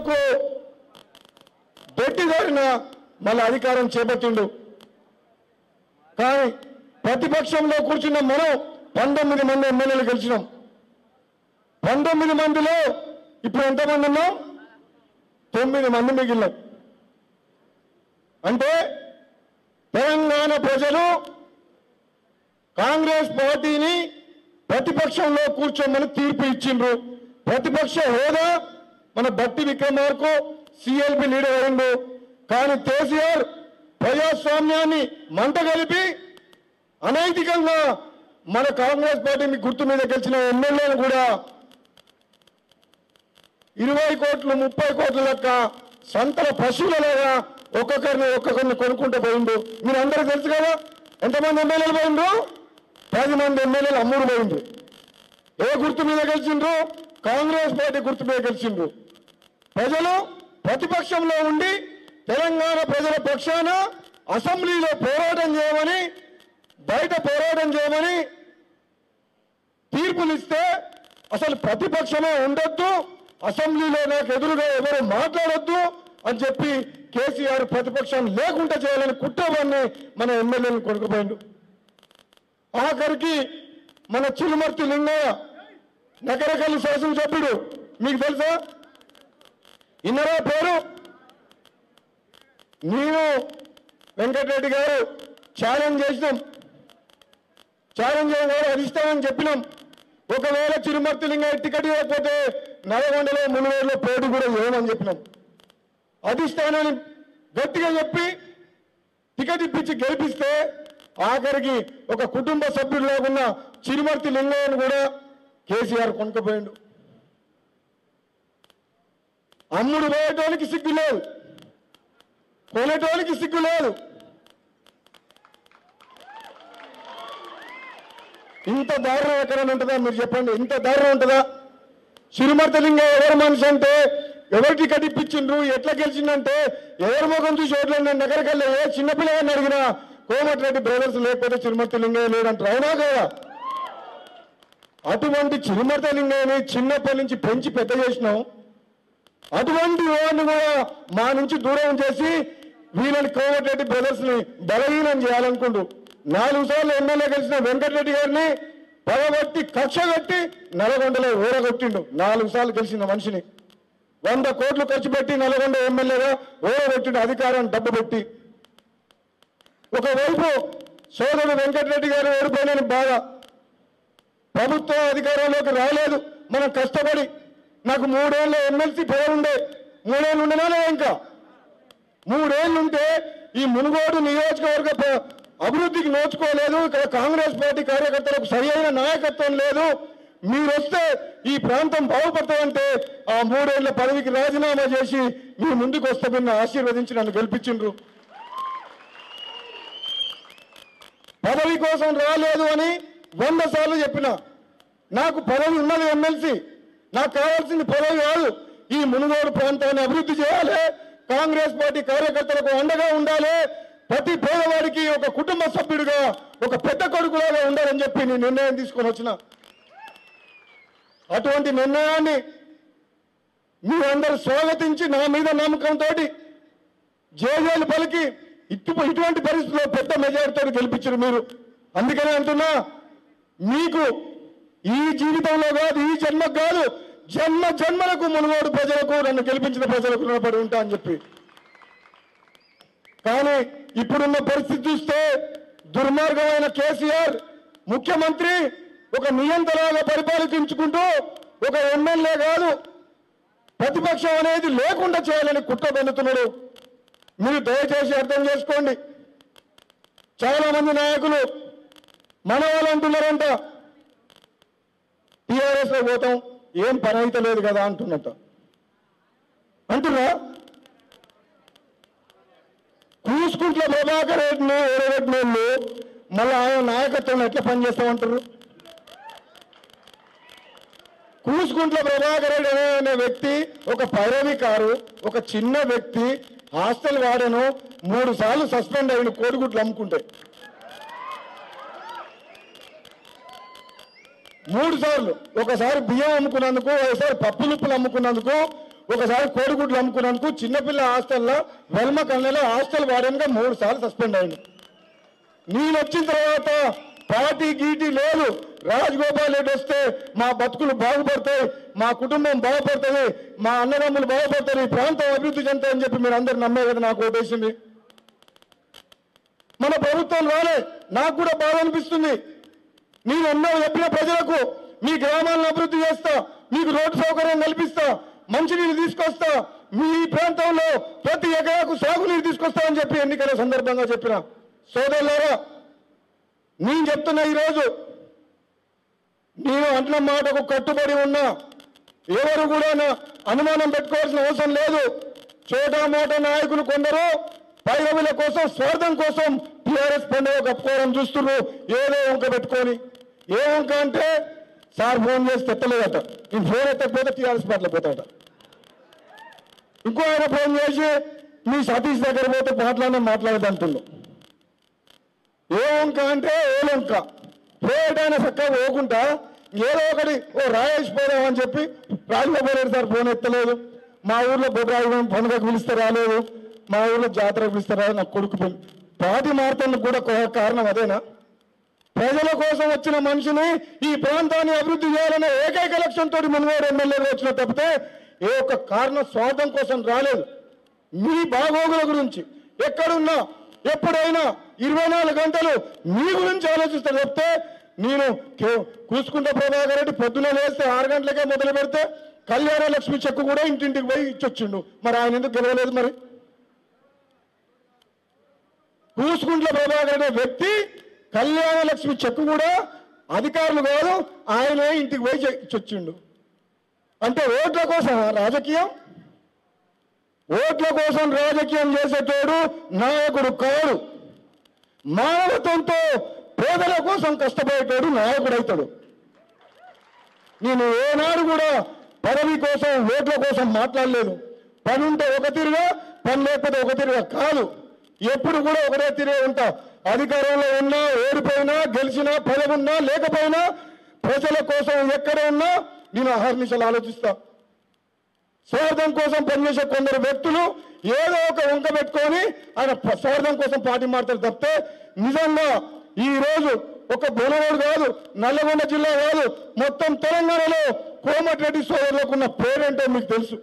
కొరకు దొడ్డిదారిన మళ్ళీ అధికారం చేపట్టిండు. కానీ ప్రతిపక్షంలో కూర్చున్న మనం 19 మంది ఎమ్మెల్యేలు గెలిచినాం. 19 మందిలో ఇప్పుడు ఎంతమంది ఉన్నాం? 9 మంది మిగిలినాం. అంటే తెలంగాణ ప్రజలు కాంగ్రెస్ పార్టీని ప్రతిపక్షంలో కూర్చోమని తీర్పు ఇచ్చిండ్రు. ప్రతిపక్ష హోదా మన బట్టి విక్రమార్కు సిఎల్పి లీడర్ అయిండు. కానీ కేసీఆర్ ప్రజాస్వామ్యాన్ని మంటగలిపి అనైతికంగా మన కాంగ్రెస్ పార్టీని గుర్తు మీద గెలిచిన ఎమ్మెల్యేలు కూడా 20 కోట్లు 30 కోట్ల లెక్క సంతల పశువులలాగా ఒక్కొక్కరిని కొనుక్కుంటూ పోయిండు. మీరు అందరూ తెలుసు కదా ఎంతమంది ఎమ్మెల్యేలు పోయిండ్రు? 10 మంది ఎమ్మెల్యేలు అమ్ముడు పోయిండ్రు. ఏ గుర్తు మీద గెలిచిండ్రు? కాంగ్రెస్ పార్టీ గుర్తు మీద గెలిచిండ్రు. ప్రజలు ప్రతిపక్షంలో ఉండి తెలంగాణ ప్రజల పక్షాన అసెంబ్లీలో పోరాటం చేయమని బయట పోరాటం చేయమని తీర్పునిస్తే అసలు ప్రతిపక్షమే ఉండొద్దు, అసెంబ్లీలో నాకు ఎదురుగా ఎవరు మాట్లాడొద్దు అని చెప్పి కేసీఆర్ ప్రతిపక్షం లేకుండా చేయాలని కుట్రవాన్ని మన ఎమ్మెల్యేలను కొనుక్కుపోయిండు. ఆఖరికి మన చిలుమర్తి లింగయ్య నకరకల్లి శాసనసభ్యుడు, మీకు తెలుసా? ఇన్నరా పేరు? నేను వెంకటరెడ్డి గారు ఛాలెంజ్ చేసినాం. ఛాలెంజ్ చేయడం అది ఇస్తామని చెప్పినాం. ఒకవేళ చిరుమర్తి లింగయ్య టికెట్ ఇవ్వకపోతే నల్గొండలో మునుగోడులో పోటీ కూడా చేయమని చెప్పినాం. అధిష్టానాన్ని గట్టిగా చెప్పి టికెట్ ఇప్పించి గెలిపిస్తే ఆఖరికి ఒక కుటుంబ సభ్యుడు లేకున్న చిరుమర్తి లింగయ్యను కూడా కేసీఆర్ కొనుక్కుపోయిండు. అమ్ముడు పోయేటోనికి సిగ్గు లేదు, కొనేటోనికి సిగ్గు లేదు. ఇంత దారుణం ఎక్కడైనా ఉంటుందా? మీరు చెప్పండి, ఇంత దారుణం ఉంటుందా? చిరుమర్తి లింగయ్య ఎవరు మనిషి అంటే ఎవరు టికెట్ ఇప్పించిండ్రు, ఎట్లా గెలిచిందంటే ఎవరి ముఖం చూసి ఓట్లు నేను దగ్గరికి వెళ్ళి ఏ చిన్నపిల్లగాన్ని అడిగినా కోమటిరెడ్డి బ్రదర్స్ లేకపోతే చిరుమర్తి లింగయ్య లేదంటారు. అవునా కదా? అటువంటి చిరుమర్తి లింగయ్యని చిన్నప్పటి నుంచి పెంచి పెద్ద చేసినాం. అటువంటి వాడిని కూడా మా నుంచి దూరం చేసి వీళ్ళని కోమటిరెడ్డి బ్రదర్స్ ని బలహీనం చేయాలనుకుంటూ 4 సార్లు ఎమ్మెల్యే గెలిచిన వెంకటరెడ్డి గారిని పగబట్టి కక్ష కట్టి నల్గొండలో ఓడగొట్టిండు. 4 సార్లు గెలిచిన మనిషిని 100 కోట్లు ఖర్చు పెట్టి నల్గొండ ఎమ్మెల్యేగా ఓడగొట్టిండు, అధికారాన్ని డబ్బు పెట్టి. ఒకవైపు సోదరుడు వెంకటరెడ్డి గారు ఓడిపోయిన బాధ, ప్రభుత్వం అధికారంలోకి రాలేదు, మనం కష్టపడి నాకు 3 ఏళ్ళ ఎమ్మెల్సీ పదవి ఉండే, 3 ఏళ్ళు ఉండేనా? ఇంకా 3 ఏళ్ళు ఉంటే ఈ మునుగోడు నియోజకవర్గ అభివృద్ధికి నోచుకోలేదు. ఇక్కడ కాంగ్రెస్ పార్టీ కార్యకర్తలకు సరైన నాయకత్వం లేదు. మీరు వస్తే ఈ ప్రాంతం బాగుపడతాయంటే ఆ 3 ఏళ్ల పదవికి రాజీనామా చేసి మీ ముందుకు వస్తామని ఆశీర్వదించి నన్ను గెలిపించిండ్రు. పదవి కోసం రాలేదు అని 100 సార్లు చెప్పిన. నాకు పదవి ఉన్నది ఎమ్మెల్సీ, నాకు కావాల్సింది పదవి కాదు. ఈ మునుగోడు ప్రాంతాన్ని అభివృద్ధి చేయాలి, కాంగ్రెస్ పార్టీ కార్యకర్తలకు అండగా ఉండాలి, ప్రతి పేదవాడికి ఒక కుటుంబ సభ్యుడిగా ఒక పెద్ద కొడుకులాగా ఉండాలని చెప్పి నేను నిర్ణయం తీసుకొని వచ్చిన. అటువంటి నిర్ణయాన్ని మీరందరూ స్వాగతించి నా మీద నమ్మకంతో జేజేలు పలికి ఇటువంటి పరిస్థితుల్లో పెద్ద మెజారిటీతో గెలిపించారు మీరు. అందుకనే అంటున్నా, మీకు ఈ జీవితంలో కాదు, ఈ జన్మకు కాదు, జన్మలకు మునుగోడు ప్రజలకు, నన్ను గెలిపించిన ప్రజలకు రుణపడి ఉంటా అని చెప్పి. కానీ ఇప్పుడున్న పరిస్థితి చూస్తే దుర్మార్గమైన కేసీఆర్ ముఖ్యమంత్రి ఒక నియంత్రణగా పరిపాలించుకుంటూ ఒక ఎమ్మెల్యే కాదు ప్రతిపక్షం అనేది లేకుండా చేయాలని కుట్ర పన్నుతున్నాడు. మీరు దయచేసి అర్థం చేసుకోండి. చాలా మంది నాయకులు మన వాళ్ళు అంటున్నారంట, టీఆర్ఎస్ లో పోతాం ఏం పని అయితే లేదు కదా అంటున్నట్ట. అంటున్నా కూసుకుంట్ల ప్రభాకర్ రెడ్డిని ఓడగొట్టిన వాళ్ళు మళ్ళీ ఆయన నాయకత్వం ఎట్లా పనిచేస్తామంటారు? కూసుకుంట్ల ప్రభాకర్ రెడ్డి అనే వ్యక్తి ఒక పైరవికారు, ఒక చిన్న వ్యక్తి, హాస్టల్ వాడను, 3 సార్లు సస్పెండ్ అయిన కోడిగుడ్లు అమ్ముకుంటే 3 సార్లు, ఒకసారి బియ్యం అమ్ముకున్నందుకు, ఒకసారి పప్పు నిప్పులు అమ్ముకున్నందుకు ఒకసారి కోడిగుడ్లు అమ్ముకున్నందుకు చిన్నపిల్ల హాస్టల్లో వెల్మ కన్నెల హాస్టల్ వార్డెన్గా 3 సార్లు సస్పెండ్ అయింది. నేను వచ్చిన తర్వాత పార్టీ గీటీ లేదు, రాజగోపాల్ రెడ్డి వస్తే మా బతుకులు బాగుపడతాయి, మా కుటుంబం బాగుపడుతుంది, మా అన్నదమ్ములు బాగుపడతారు, ఈ ప్రాంతం అభివృద్ధి చెందుతాయని చెప్పి మీరు అందరు నమ్మే కదా నాకు ఓటేసింది. మన ప్రభుత్వం రాలే, నాకు కూడా బాధ అనిపిస్తుంది. నేను ఎన్నో చెప్పిన ప్రజలకు మీ గ్రామాలను అభివృద్ధి చేస్తా, మీకు రోడ్డు సౌకర్యం కల్పిస్తా, మంచినీళ్ళు తీసుకొస్తా, మీ ప్రాంతంలో ప్రతి ఎకరాకు సాగునీరు తీసుకొస్తా అని చెప్పి ఎన్నికల సందర్భంగా చెప్పిన సోదరులారా, నేను చెప్తున్నా ఈరోజు నేను అంటున్న మాటకు కట్టుబడి ఉన్నా. ఎవరు కూడా అనుమానం పెట్టుకోవాల్సిన అవసరం లేదు. చోటా మోటా నాయకులు కొందరు పైరవుల కోసం, స్వార్థం కోసం టీఆర్ఎస్ పండుగ కప్పుకోవడం చూస్తున్నారు. ఏదో వంక పెట్టుకొని, ఏ వంక అంటే సార్ ఫోన్ చేసి ఎత్తలేదట, నేను ఫోన్ ఎత్తకపోతే టీఆర్ఎస్ పార్టీలో పోతాట. ఇంకో ఆయన ఫోన్ చేసి మీ సతీష్ దగ్గర పోతే మాట్లాడదంటున్నాడు. ఏ వంక అంటే ఏ వంక పోయటైనా చక్కగా పోకుండా ఏదో ఒకటి రాయేసిపోదామని చెప్పి రాజగోపాల్ సార్ ఫోన్ ఎత్తలేదు. మా ఊర్లో బొడ్రాయి పండుగకు పిలిస్తే రాలేదు, మా ఊర్లో జాతరకు పిలిస్తే రాలేదు, నాకు కొడుకు పెళ్ళి. పార్టీ మారుతానికి కూడా కారణం అదేనా? ప్రజల కోసం వచ్చిన మనిషిని ఈ ప్రాంతాన్ని అభివృద్ధి చేయాలనే ఏకైక లక్ష్యంతో మునుగోడు ఎమ్మెల్యేగా వచ్చిన తప్పితే ఏ ఒక్క కారణం స్వార్థం కోసం రాలేదు. మీ బాగోగుల గురించి ఎక్కడున్నా ఎప్పుడైనా 24 గంటలు మీ గురించి ఆలోచిస్తారు చెప్తే, నేను కూసుకుంట ప్రభాకర్ రెడ్డి పొద్దున లేస్తే 6 గంటలకే మొదలు పెడితే కళ్యాణ లక్ష్మి చెక్కు కూడా ఇంటింటికి పోయి ఇచ్చొచ్చిండు. మరి ఆయన ఎందుకు గెలవలేదు? మరి కూసుకుంట్ల ప్రభాకర్ అనే వ్యక్తి కళ్యాణ లక్ష్మి చెక్కు కూడా అధికారులు కాదు ఆయనే ఇంటికి పోయి ఇచ్చొచ్చిండు. అంటే ఓట్ల కోసం రాజకీయం, ఓట్ల కోసం రాజకీయం చేసేటోడు నాయకుడు కాడు. మానవత్వంతో పేదల కోసం కష్టపడేటోడు నాయకుడు అవుతాడు. నేను ఏనాడు కూడా పదవి కోసం, ఓట్ల కోసం మాట్లాడలేదు. పని ఉంటే ఒక తీరుగా, పని లేకపోతే ఒక తీరుగా కాదు. ఎప్పుడు కూడా ఒకటే తీరే ఉంటా. అధికారంలో ఉన్నా, ఓడిపోయినా, గెలిచినా, పదవి ఉన్నా లేకపోయినా ప్రజల కోసం ఎక్కడ ఉన్నా నేను అహర్నిశలు ఆలోచిస్తా. స్వార్థం కోసం పనిచేసే కొందరు వ్యక్తులు ఏదో ఒక వంక పెట్టుకొని ఆయన స్వార్థం కోసం పార్టీ మారుతారు తప్పితే నిజంగా ఈ రోజు ఒక బొలగోడు కాదు, నల్లగొండ జిల్లా కాదు, మొత్తం తెలంగాణలో కోమటిరెడ్డి సోదరులకు ఉన్న పేరేంటో మీకు తెలుసు.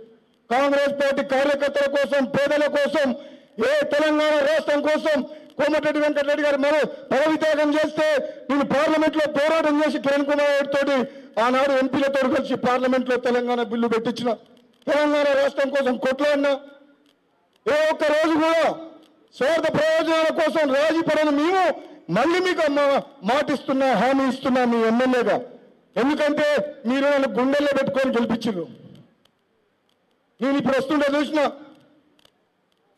కాంగ్రెస్ పార్టీ కార్యకర్తల కోసం, పేదల కోసం, ఏ తెలంగాణ రాష్ట్రం కోసం కోమటిరెడ్డి వెంకటరెడ్డి గారు మరో పదవి త్యాగం చేస్తే నేను పార్లమెంట్ లో పోరాటం చేసి కిరణ్ కుమార్ రెడ్డి తోటి ఆనాడు ఎంపీలతో కలిసి పార్లమెంట్ లో తెలంగాణ బిల్లు పెట్టించిన, తెలంగాణ రాష్ట్రం కోసం కొట్లాడినా. ఏ ఒక్క రోజు కూడా స్వార్థ ప్రయోజనాల కోసం రాజీ పడని మేము మళ్ళీ మీకు మాటిస్తున్నా, హామీ ఇస్తున్నా మీ ఎమ్మెల్యేగా. ఎందుకంటే మీరు నన్ను గుండెల్లో పెట్టుకొని గెలిపించారు. నేను ఇప్పుడు వస్తుంటే చూసిన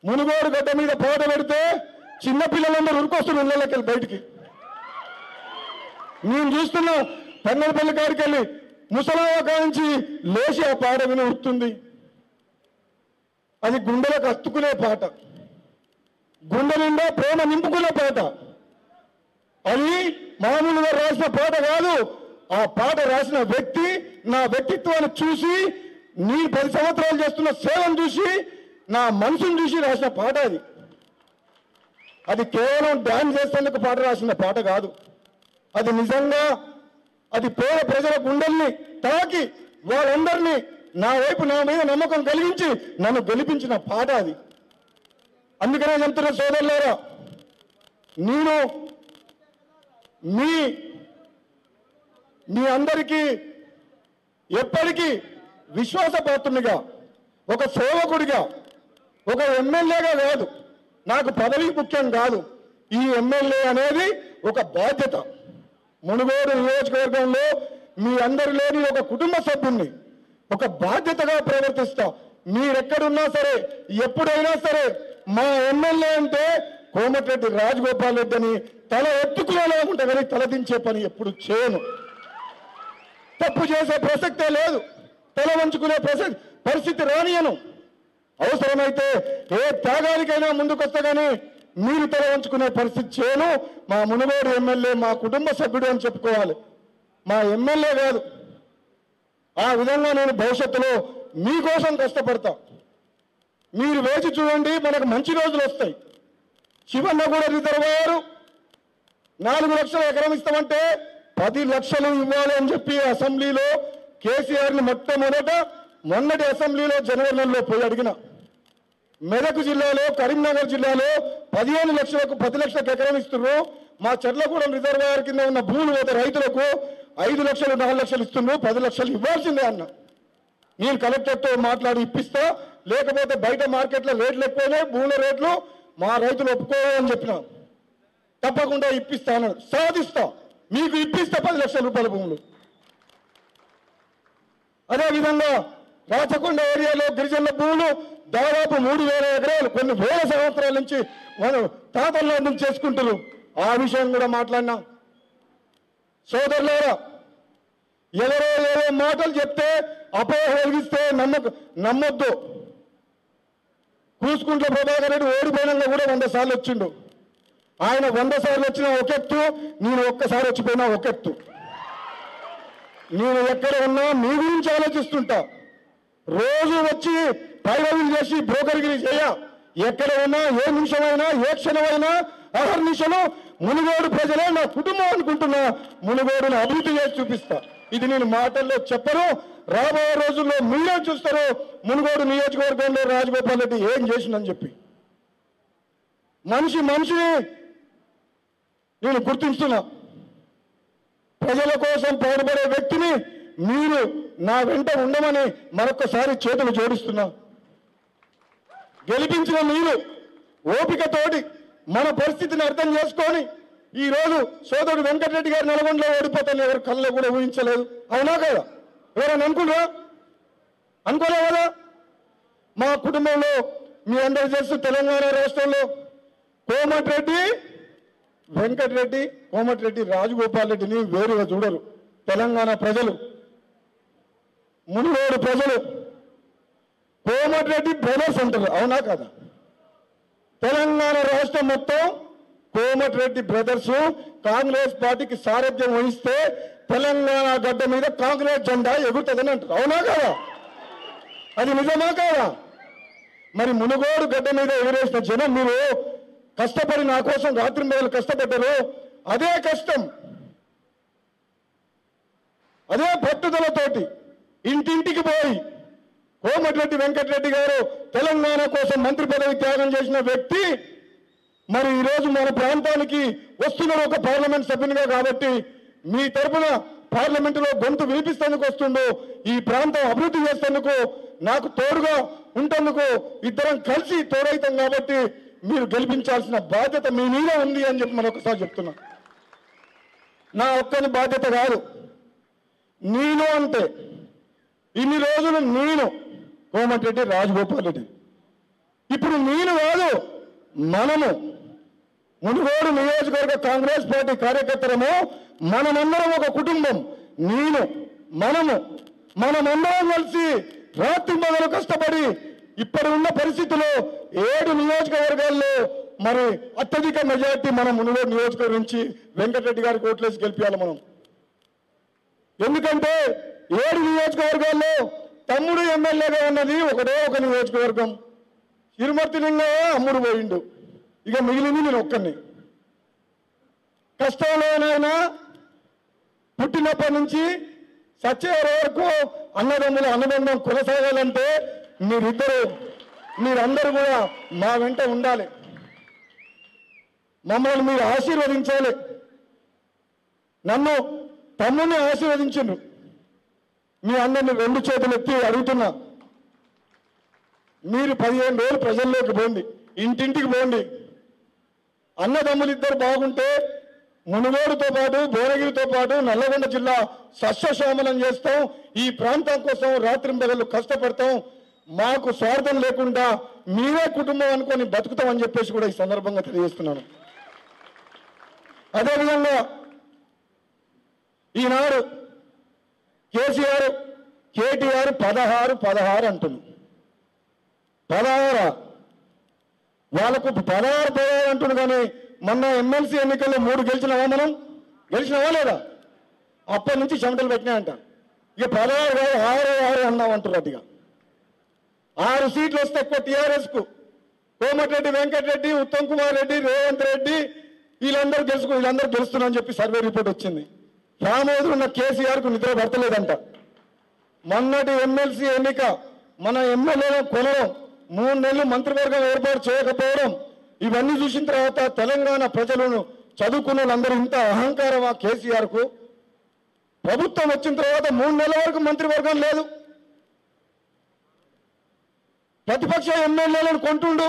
మునుగోడు గడ్డ మీద పాట పెడితే చిన్నపిల్లలందరూ ఉరికొస్తున్నారు ఇళ్ళకి వెళ్ళి బయటికి. నేను చూస్తున్నా పెన్నపల్లి కాడికి వెళ్ళి ముసలావ కాంచి లేచి ఆ పాట విని ఉడుతుంది. అది గుండెలకు హత్తుకునే పాట, గుండె నిండా ప్రేమ నింపుకునే పాట. అది మామూలుగా రాసిన పాట కాదు. ఆ పాట రాసిన వ్యక్తి నా వ్యక్తిత్వాన్ని చూసి, నీ 10 సంవత్సరాలు చేస్తున్న సేవను చూసి, నా మనసును చూసి రాసిన పాట అది. అది కేవలం డాన్స్ చేసేందుకు పాట రాసిన పాట కాదు. అది నిజంగా అది పేద ప్రజల గుండెల్ని తాకి వాళ్ళందరినీ నా వైపు, నా మీద నమ్మకం కలిగించి నన్ను గెలిపించిన పాట అది. అందుకనే చెప్తున్న సోదరులారా, నేను మీ అందరికీ ఎప్పటికీ విశ్వాసపాత్రునిగా, ఒక సేవకుడిగా, ఒక ఎమ్మెల్యేగా కాదు, నాకు పదవి ముఖ్యం కాదు. ఈ ఎమ్మెల్యే అనేది ఒక బాధ్యత. మునుగోడు నియోజకవర్గంలో మీ అందరి లేని ఒక కుటుంబ సభ్యుణ్ణి, ఒక బాధ్యతగా ప్రవర్తిస్తా. మీరెక్కడున్నా సరే, ఎప్పుడైనా సరే మా ఎమ్మెల్యే అంటే కోమటిరెడ్డి రాజగోపాల్ రెడ్డి అని తల ఎత్తుకునేలా ఉంటా, కానీ తలదించే పని ఎప్పుడు చేయను. తప్పు చేసే ప్రసక్తే లేదు, తల వంచుకునే పరిస్థితి రానియను. అవసరమైతే ఏ త్యాగానికైనా ముందుకొస్తా, కానీ మీరు తల వంచుకునే పరిస్థితి చేయను. మా మునుగోడు ఎమ్మెల్యే మా కుటుంబ సభ్యుడు అని చెప్పుకోవాలి, మా ఎమ్మెల్యే కాదు. ఆ విధంగా నేను భవిష్యత్తులో మీకోసం కష్టపడతా. మీరు వేచి చూడండి, మనకు మంచి రోజులు వస్తాయి. శివన్నగూడ రిజర్వాయర్ 4 లక్షల ఎకరం ఇస్తామంటే 10 లక్షలు ఇవ్వాలి అని చెప్పి అసెంబ్లీలో కేసీఆర్ని మొన్నటి అసెంబ్లీలో జనవరి నెలలో పోయి అడిగిన. మెదక్ జిల్లాలో, కరీంనగర్ జిల్లాలో 15 లక్షలకు 10 లక్షలకు ఎకరం ఇస్తున్నారు. మా చెర్లగూడెం రిజర్వాయర్ కింద ఉన్న భూములు పోతే రైతులకు 5 లక్షలు 4 లక్షలు ఇస్తున్నారు, 10 లక్షలు ఇవ్వాల్సిందే అన్న. నేను కలెక్టర్తో మాట్లాడి ఇప్పిస్తా, లేకపోతే బయట మార్కెట్లో రేట్లు ఎక్కువైనాయి, భూముల రేట్లు మా రైతులు ఒప్పుకోవని చెప్పిన. తప్పకుండా ఇప్పిస్తాను, సాధిస్తా, మీకు ఇప్పిస్తా 10 లక్షల రూపాయల భూములు. అదేవిధంగా రాచకొండ ఏరియాలో గిరిజనుల భూములు దాదాపు 3,000 ఎకరాలు కొన్ని వేల సంవత్సరాల నుంచి మనం తాతల నుంచి చేసుకుంటారు. ఆ విషయం కూడా మాట్లాడినా. సోదరులారా, ఎవరో ఏదో మాటలు చెప్తే అపోహ కలిగిస్తే నమ్మొద్దు. కూసుకుంట్ల ప్రభాకర్ రెడ్డి ఓడిపోయినాక కూడా 100 సార్లు వచ్చిండు. ఆయన 100 సార్లు వచ్చినా ఒకెత్తు, నేను ఒక్కసారి వచ్చిపోయినా ఒకెత్తు. నేను ఎక్కడ ఉన్నా మీ గురించి ఆలోచిస్తుంటా. రోజు వచ్చి పైరవీలు చేసి బ్రోకర్గిరి చేయ, ఎక్కడ ఉన్నా ఏ నిమిషమైనా ఏ క్షణమైనా అహర్నిశలు మునుగోడు ప్రజలే నా కుటుంబం అనుకుంటున్నా. మునుగోడును అభివృద్ధి చేసి చూపిస్తా. ఇది నేను మాటల్లో చెప్పను, రాబోయే రోజుల్లో మీరే చూస్తారు మునుగోడు నియోజకవర్గంలో రాజగోపాల్ రెడ్డి ఏం చేసిందని చెప్పి. మనిషిని నేను గుర్తిస్తున్నా. ప్రజల కోసం పాటుపడే వ్యక్తిని మీరు నా వెంట ఉండమని మరొకసారి చేతులు జోడిస్తున్నా. గెలిపించిన మీరు ఓపికతోటి మన పరిస్థితిని అర్థం చేసుకొని ఈరోజు సోదరుడు వెంకటరెడ్డి గారు నల్గొండలో ఓడిపోతాను ఎవరు కళ్ళలో కూడా ఊహించలేదు. అవునా కదా? ఎవరైనా అనుకోలే కదా? మా కుటుంబంలో మీ అందరూ తెలుసు, తెలంగాణ రాష్ట్రంలో కోమటిరెడ్డి వెంకటరెడ్డి, కోమటిరెడ్డి రాజగోపాల్ రెడ్డిని వేరుగా చూడరు. తెలంగాణ ప్రజలు, మునుగోడు ప్రజలు కోమటిరెడ్డి బ్రదర్స్ అంటారు. అవునా కదా? తెలంగాణ రాష్ట్రం మొత్తం కోమటిరెడ్డి బ్రదర్స్ కాంగ్రెస్ పార్టీకి సారథ్యం వహిస్తే తెలంగాణ గడ్డ మీద కాంగ్రెస్ జెండా ఎగురుతుందని అంటారు. అవునా కదా? అది నిజమా కాదా? మరి మునుగోడు గడ్డ మీద ఎగురేసిన జనం మీరు కష్టపడి నా కోసం రాత్రి మొదలు కష్టపడ్డారు. అదే కష్టం, అదే పట్టుదలతోటి ఇంటింటికి పోయి కోమటిరెడ్డి వెంకటరెడ్డి గారు తెలంగాణ కోసం మంత్రి పదవి త్యాగం చేసిన వ్యక్తి మరి ఈరోజు మన ప్రాంతానికి వస్తున్న ఒక పార్లమెంట్ సభ్యునిగా కాబట్టి మీ తరఫున పార్లమెంటులో గొంతు వినిపిస్తేందుకు వస్తుండు. ఈ ప్రాంతం అభివృద్ధి చేసేందుకు నాకు తోడుగా ఉంటేందుకు ఇద్దరం కలిసి తోడైతాం కాబట్టి మీరు గెలిపించాల్సిన బాధ్యత మీ మీద ఉంది అని చెప్పి మరొకసారి చెప్తున్నా. నా ఒక్కని బాధ్యత కాదు. నేను అంటే ఇన్ని రోజులు నేను కోమటిరెడ్డి రాజగోపాల్ రెడ్డి, ఇప్పుడు నేను కాదు మనము మునుగోడు నియోజకవర్గ కాంగ్రెస్ పార్టీ కార్యకర్తలము, మనమందరం ఒక కుటుంబం. మనమందరం కలిసి రాత్రి మొదలు కష్టపడి ఇప్పుడు ఉన్న పరిస్థితుల్లో 7 నియోజకవర్గాల్లో మరి అత్యధిక మెజార్టీ మన మునుగోడు నియోజకవర్గం నుంచి వెంకటరెడ్డి గారికి ఓట్లేసి గెలిపించాలి మనం. ఎందుకంటే 7 నియోజకవర్గాల్లో తమ్ముడు ఎమ్మెల్యేగా ఉన్నది ఒకటే ఒక నియోజకవర్గం. తిరుమర్తిలింగయ్య అమ్ముడు పోయిండు, ఇక మిగిలింది నేను ఒక్కడిని. కష్టంలోనైనా పుట్టినప్పటి నుంచి సచ్చే వరకు అన్నదమ్ముల అనుబంధం కొనసాగాలంటే మీరందరూ కూడా మా వెంట ఉండాలి. మమ్మల్ని మీరు ఆశీర్వదించాలి. నన్ను తమ్ముని ఆశీర్వదించండు. మీ అందరిని 2 చేతులు ఎత్తి అడుగుతున్నా. మీరు 15 రోజులు ప్రజల్లోకి పోండి, ఇంటింటికి పోండి. అన్నదమ్ములు ఇద్దరు బాగుంటే మునుగోడుతో పాటు భువనగిరితో పాటు నల్లగొండ జిల్లా సస్యశ్యామలం చేస్తాం. ఈ ప్రాంతం కోసం రాత్రింబగళ్ళు కష్టపడతాం. మాకు స్వార్థం లేకుండా మీరే కుటుంబం అనుకొని బతుకుతామని చెప్పేసి కూడా ఈ సందర్భంగా తెలియజేస్తున్నాను. అదేవిధంగా ఈనాడు కేటీఆర్ 16 అంటున్నారు. 16 వాళ్ళకు 16 అంటున్నారు. కానీ మొన్న ఎమ్మెల్సీ ఎన్నికల్లో 3 గెలిచినావా? మనం గెలిచినావా లేదా? అప్పటి నుంచి చెమటలు పెట్టినాయంట. ఇక 16 కాదు 6 అన్నామంటారు. అదిగా 6 సీట్లు వస్తే ఎక్కువ టీఆర్ఎస్ కు. కోమటిరెడ్డి వెంకటరెడ్డి, ఉత్తమ్ కుమార్ రెడ్డి, రేవంత్ రెడ్డి వీళ్ళందరూ గెలుస్తున్నారని చెప్పి సర్వే రిపోర్ట్ వచ్చింది. ఫామ్ హౌస్ ఉన్న కేసీఆర్ కు నిద్ర పడతలేదంట. మొన్నటి ఎమ్మెల్సీ ఎన్నిక మన ఎమ్మెల్యేలను కొనడం, 3 నెలలు మంత్రివర్గం ఏర్పాటు చేయకపోవడం, ఇవన్నీ చూసిన తర్వాత తెలంగాణ ప్రజలను చదువుకున్న వాళ్ళందరూ ఇంత అహంకారమా కేసీఆర్ కు? ప్రభుత్వం వచ్చిన తర్వాత 3 నెలల వరకు మంత్రివర్గం లేదు. ప్రతిపక్ష ఎమ్మెల్యేలను కొంటుండు,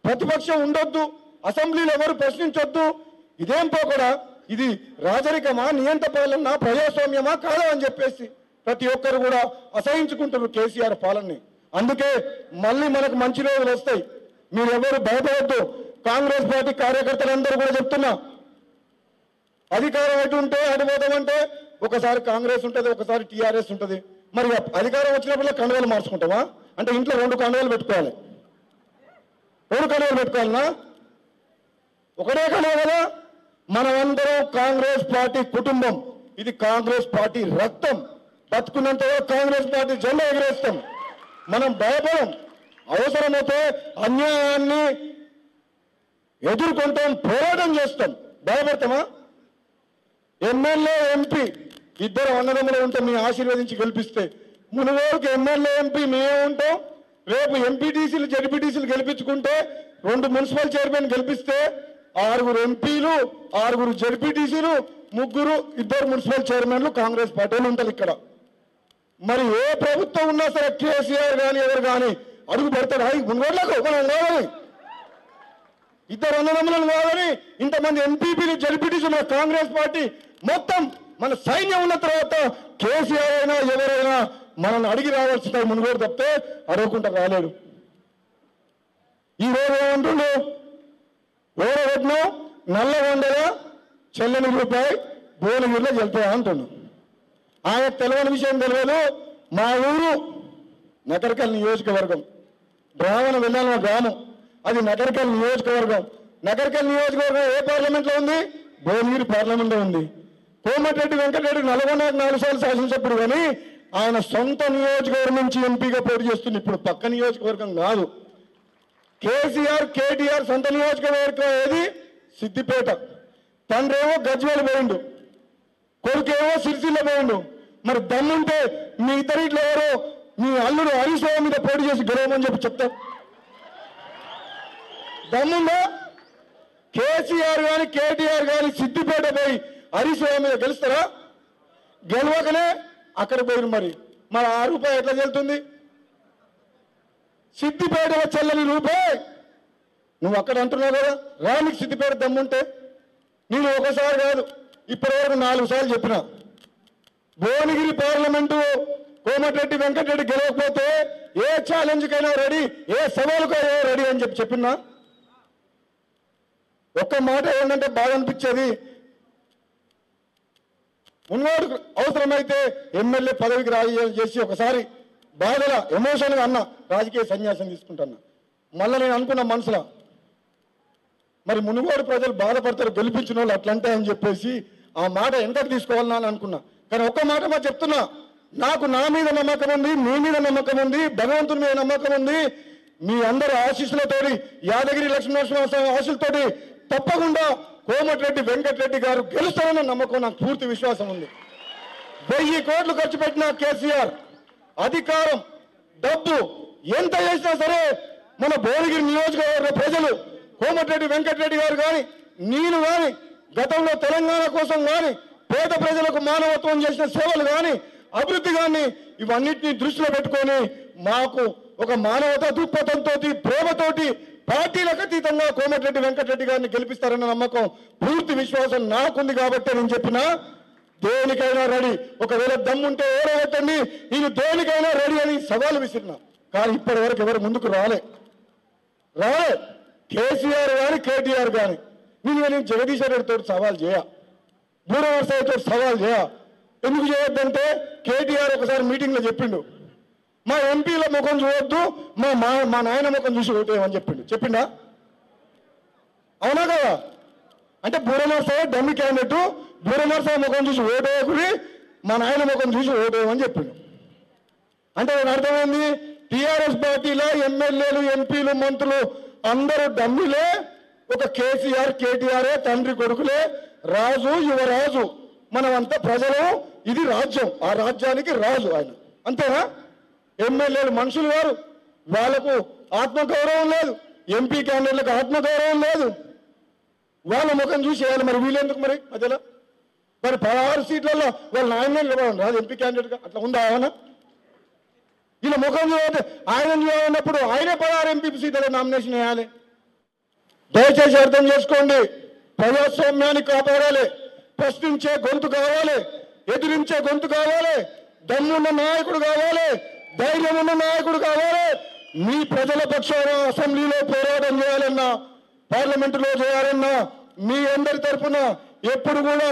ప్రతిపక్షం ఉండొద్దు, అసెంబ్లీలో ఎవరు ప్రశ్నించొద్దు. ఇదేం పోకడా? ఇది రాజరికమా, నియంత పాలన, ప్రజాస్వామ్యమా కాదా అని చెప్పేసి ప్రతి ఒక్కరు కూడా అసహించుకుంటారు కేసీఆర్ పాలనని. అందుకే మళ్ళీ మనకు మంచి రోజులు వస్తాయి. మీరు ఎవరు భయపడద్దు. కాంగ్రెస్ పార్టీ కార్యకర్తలందరూ కూడా చెప్తున్నా, అధికారం ఎటు ఉంటే అటు పోతామంటే ఒకసారి కాంగ్రెస్ ఉంటుంది, ఒకసారి టీఆర్ఎస్ ఉంటుంది. మరి అధికారం వచ్చినప్పుడు కండువాలు మార్చుకుంటావా? అంటే ఇంట్లో 2 కండువాలు పెట్టుకోవాలి. 2 కండువాలు పెట్టుకోవాలన్నా? ఒకటే కండువ కదా. మనమందరం కాంగ్రెస్ పార్టీ కుటుంబం. ఇది కాంగ్రెస్ పార్టీ రక్తం. బతుకున్నంత కాంగ్రెస్ పార్టీ జెండా ఎగరేస్తాం. మనం భయపడం. అవసరమైతే అన్యాయాన్ని ఎదుర్కొంటాం, పోరాటం చేస్తాం. భయపడతామా? ఎమ్మెల్యే, ఎంపీ ఇద్దరు అన్నదమ్ములు ఉంటే మీ ఆశీర్వదించి గెలిపిస్తే, మునుగోడుకి ఎమ్మెల్యే, ఎంపీ మేమే ఉంటాం. రేపు ఎంపీటీసీలు, జడ్పీటీసీలు గెలిపించుకుంటే 2 మున్సిపల్ చైర్మన్ గెలిపిస్తే 6 ఎంపీలు, 6 జడ్పీటీసీలు, 2 మున్సిపల్ చైర్మన్లు కాంగ్రెస్ పార్టీలు ఉంటారు ఇక్కడ. మరి ఏ ప్రభుత్వం ఉన్నా సరే కేసీఆర్ కానీ ఎవరు కానీ అడుగు పెడతారు. మునుగోడులకు మనం కావాలి, 2 అన్నదమ్ములను కావాలి, ఇంతమంది ఎంపీపీలు, జడ్పీటీసీలు కాంగ్రెస్ పార్టీ మొత్తం మన సైన్యం ఉన్న తర్వాత కేసీఆర్ అయినా ఎవరైనా మనల్ని అడిగి రావాల్సింది మునుగోడు తప్పితే అడగకుండా రాలేడు. ఈ రోజు ఏమంటుండు? ఓడగొట్టిన నల్లగొండల చెల్లని రూపాయి భువనగిరిలో వెళ్తాయా అంటుండు. ఆయన తెలియని విషయం తెలియదు. మా ఊరు నకరికల్ నియోజకవర్గం, బ్రాహ్మణ వెళ్ళాలన్న గ్రామం, అది నకరికల్ నియోజకవర్గం. నకరికల్ నియోజకవర్గం ఏ పార్లమెంట్లో ఉంది? భువనగిరి పార్లమెంట్లో ఉంది. కోమటిరెడ్డి వెంకటరెడ్డి నల్గొండకు 4 సార్లు శాసనసభ్యుడు, కానీ ఆయన సొంత నియోజకవర్గం నుంచి ఎంపీగా పోటీ చేస్తుంది. ఇప్పుడు పక్క నియోజకవర్గం కాదు. కేసీఆర్, కేటీఆర్ సొంత నియోజకవర్గం ఏది? సిద్దిపేట. తండ్రేమో గజ్వేల్ పోయిండు, కొడుకేమో సిరిసిల్ల పోయిండు. మరి దమ్ముంటే మీ ఇద్దరిట్లో ఎవరో మీ అల్లుడు హరీష్ రావు మీద పోటీ చేసి గెలవమని చెప్పి చెప్తాం. దమ్ముందా? కేసీఆర్ కానీ కేటీఆర్ కానీ సిద్దిపేట పోయి హరీష్ రావు మీద గెలుస్తారా? గెలవకనే అక్కడ పోయిరు. మరి ఆ రూపాయి ఎట్లా చెల్లుతుంది? సిద్దిపేటలో చెల్లని రూపాయి నువ్వు అక్కడ అంటున్నావు కదా. రానికి సిద్దిపేట దమ్ముంటే నేను ఒకసారి కాదు ఇప్పటివరకు 4 సార్లు చెప్పిన, భువనగిరి పార్లమెంటు కోమటిరెడ్డి వెంకటరెడ్డి గెలవకపోతే ఏ ఛాలెంజ్కైనా రెడీ, ఏ సవాలుకైనా రెడీ అని చెప్పినా. ఒక్క మాట ఏంటంటే బాగా అనిపించేది, మున్వాడు అవసరమైతే ఎమ్మెల్యే పదవికి రాజీనామా చేసి ఒకసారి బాధగా ఎమోషన్గా అన్న రాజకీయ సన్యాసం తీసుకుంటున్నా. మళ్ళీ నేను అనుకున్న మనసులో మరి మునుగోడు ప్రజలు బాధపడతారు, గెలిపించిన వాళ్ళు అట్లంటే అని చెప్పేసి ఆ మాట ఎంతకు తీసుకోవాలన్నా అని అనుకున్నా. కానీ ఒక్క మాట మా చెప్తున్నా, నాకు నా మీద నమ్మకం ఉంది, మీ మీద నమ్మకం ఉంది, భగవంతుని మీద నమ్మకం ఉంది. మీ అందరి ఆశీస్సులతోటి, యాదగిరి లక్ష్మీనరసింహస్వామి ఆశీస్సులతోటి తప్పకుండా కోమటిరెడ్డి వెంకటరెడ్డి గారు గెలుస్తారన్న నమ్మకం నాకు పూర్తి విశ్వాసం ఉంది. 1000 కోట్లు ఖర్చు పెట్టిన కేసీఆర్ అధికారం, డబ్బు ఎంత చేసినా సరే మన భువనగిరి నియోజకవర్గ ప్రజలు కోమటిరెడ్డి వెంకటరెడ్డి గారు కానీ నేను కానీ గతంలో తెలంగాణ కోసం కానీ పేద ప్రజలకు మానవత్వం చేసిన సేవలు కానీ అభివృద్ధి కానీ ఇవన్నిటిని దృష్టిలో పెట్టుకొని మాకు ఒక మానవతా దృక్పథంతో ప్రేమతోటి పార్టీలకు అతీతంగా కోమటిరెడ్డి వెంకటరెడ్డి గారిని గెలిపిస్తారన్న నమ్మకం పూర్తి విశ్వాసం నాకుంది. కాబట్టి నేను చెప్పినా దేనికైనా రెడీ, ఒకవేళ దమ్ముంటే ఓడగొట్టండి, నేను దేనికైనా రెడీ అని సవాలు విసిరినా. కానీ ఇప్పటి వరకు ఎవరు ముందుకు రాలే. కేసీఆర్ కానీ కేటీఆర్ కానీ నేను జగదీశ్వర్ రెడ్డితో సవాల్ చేయ, బూరవర్సాయితో సవాల్ చేయ. ఎందుకు చేయొద్దంటే కేటీఆర్ ఒకసారి మీటింగ్లో చెప్పిండు, మా ఎంపీల ముఖం చూడొద్దు, మా నాయన ముఖం చూసి ఓటేయమని చెప్పిండా? అవునా కదా? అంటే బూరవర్సాయి డమ్మి క్యాండిడేట్, బూరవర్సాయి ముఖం చూసి ఓటేయకుని మా నాయన ముఖం చూసి ఓటేయమని చెప్పిండు. అంటే అర్థమైంది టిఆర్ఎస్ పార్టీలో ఎమ్మెల్యేలు ఎంపీలు మంత్రులు అందరూ డమ్మిలే, ఒక కేసీఆర్ కేటీఆర్ తండ్రి కొడుకులే, రాజు యువరాజు, మనమంతా ప్రజలు, ఇది రాజ్యం, ఆ రాజ్యానికి రాజు ఆయన, అంతేనా? ఎమ్మెల్యేలు మనుషులు వారు, వాళ్లకు ఆత్మగౌరవం లేదు, ఎంపీ క్యాండిడేట్లకు ఆత్మగౌరవం లేదు, వాళ్ళ ముఖం చూసి వేయాలి. మరి వీళ్ళెందుకు మరి అదేలా? మరి 16 సీట్లలో వాళ్ళ నాయన నిలబడండి రాదు ఎంపీ క్యాండిడేట్గా, అట్లా ఉందా? ఆయన వీళ్ళ ముఖం చూడాలంటే ఆయన చూడాలన్నప్పుడు ఆయనే 16 ఎంపీ సీట్లలో నామినేషన్ వేయాలి. దయచేసి అర్థం చేసుకోండి, ప్రజాస్వామ్యాన్ని కాపాడాలి, ప్రశ్నించే గొంతు కావాలి, ఎదిరించే గొంతు కావాలి, దమ్మున్న నాయకుడు కావాలి, ధైర్యం ఉన్న నాయకుడు కావాలి. మీ ప్రజల పక్షాన అసెంబ్లీలో పోరాటం చేయాలన్నా, పార్లమెంటులో చేయాలన్నా మీ అందరి తరఫున ఎప్పుడు కూడా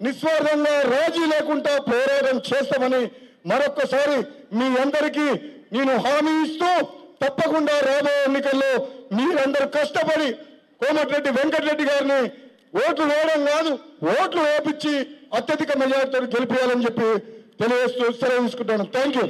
నిస్వార్థంగా రాజీ లేకుండా పోరాటం చేస్తామని మరొక్కసారి మీ అందరికీ నేను హామీ ఇస్తూ, తప్పకుండా రాబోయే ఎన్నికల్లో మీరందరూ కష్టపడి కోమటిరెడ్డి వెంకటరెడ్డి గారిని ఓట్లు వేయడం కాదు, ఓట్లు వేపించి అత్యధిక మెజార్టీతో గెలిపించాలని చెప్పి తెలియజేస్తూ సెలవు తీసుకుంటాను. Thank you.